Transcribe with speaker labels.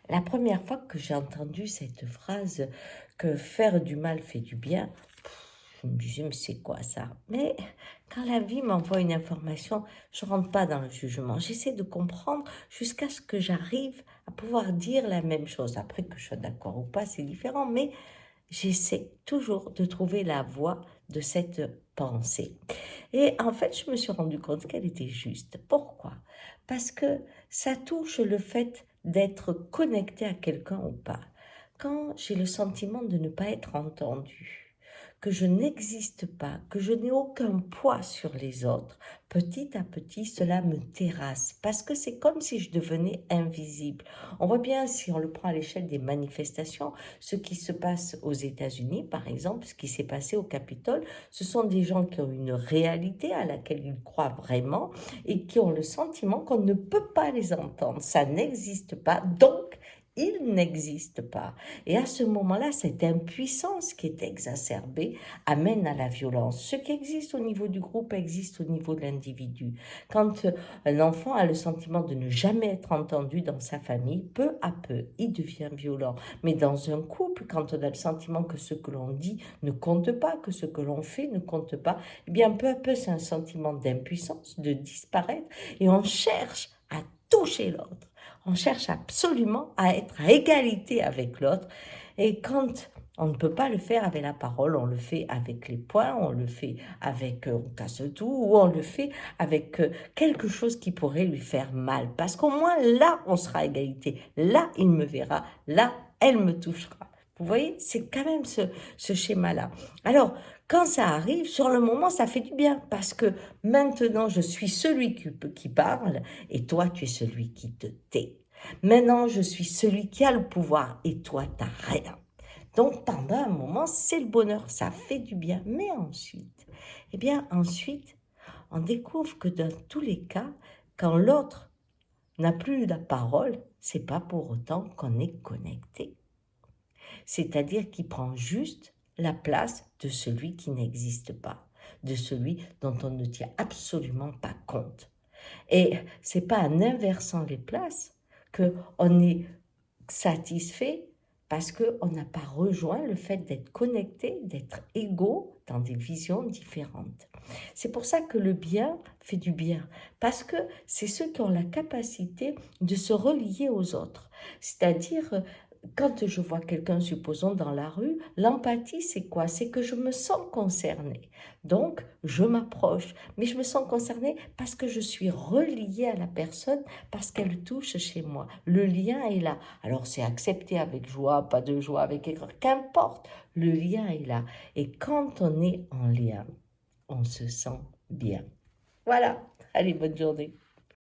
Speaker 1: La première fois que j'ai entendu cette phrase que faire du mal fait du bien, je me disais, mais c'est quoi ça? Mais quand la vie m'envoie une information, je ne rentre pas dans le jugement. J'essaie de comprendre jusqu'à ce que j'arrive à pouvoir dire la même chose. Après que je sois d'accord ou pas, c'est différent, mais j'essaie toujours de trouver la voie de cette pensée. Et en fait, je me suis rendu compte qu'elle était juste. Pourquoi? Parce que ça touche le fait d'être connecté à quelqu'un ou pas. Quand j'ai le sentiment de ne pas être entendu, que je n'existe pas, que je n'ai aucun poids sur les autres, petit à petit, cela me terrasse parce que c'est comme si je devenais invisible. On voit bien, si on le prend à l'échelle des manifestations, ce qui se passe aux États-Unis, par exemple, ce qui s'est passé au Capitole, ce sont des gens qui ont une réalité à laquelle ils croient vraiment et qui ont le sentiment qu'on ne peut pas les entendre. Ça n'existe pas, donc ils n'existent pas. Et à ce moment-là, cette impuissance qui est exacerbée amène à la violence. Ce qui existe au niveau du groupe existe au niveau de l'individu. Quand un enfant a le sentiment de ne jamais être entendu dans sa famille, peu à peu, il devient violent. Mais dans un couple, quand on a le sentiment que ce que l'on dit ne compte pas, que ce que l'on fait ne compte pas, eh bien peu à peu, c'est un sentiment d'impuissance, de disparaître, et on cherche à toucher l'autre. On cherche absolument à être à égalité avec l'autre. Et quand on ne peut pas le faire avec la parole, on le fait avec les poings, on le fait avec on casse tout, ou on le fait avec quelque chose qui pourrait lui faire mal. Parce qu'au moins là, on sera à égalité. Là, il me verra. Là, elle me touchera. Vous voyez, c'est quand même ce schéma-là. Alors, quand ça arrive, sur le moment, ça fait du bien. Parce que maintenant, je suis celui qui parle et toi, tu es celui qui te tait. Maintenant, je suis celui qui a le pouvoir et toi, t'as rien. Donc, pendant un moment, c'est le bonheur, ça fait du bien. Mais ensuite, eh bien, ensuite, on découvre que dans tous les cas, quand l'autre n'a plus la parole, c'est pas pour autant qu'on est connecté. C'est-à-dire qu'il prend juste la place de celui qui n'existe pas, de celui dont on ne tient absolument pas compte. Et c'est pas en inversant les places qu'on est satisfait parce qu'on n'a pas rejoint le fait d'être connecté, d'être égaux dans des visions différentes. C'est pour ça que le bien fait du bien, parce que c'est ceux qui ont la capacité de se relier aux autres. C'est-à-dire, quand je vois quelqu'un, supposons, dans la rue, l'empathie, c'est quoi? C'est que je me sens concernée. Donc, je m'approche. Mais je me sens concernée parce que je suis reliée à la personne, parce qu'elle touche chez moi. Le lien est là. Alors, c'est accepté avec joie, pas de joie, avec aigreur, qu'importe. Le lien est là. Et quand on est en lien, on se sent bien. Voilà. Allez, bonne journée.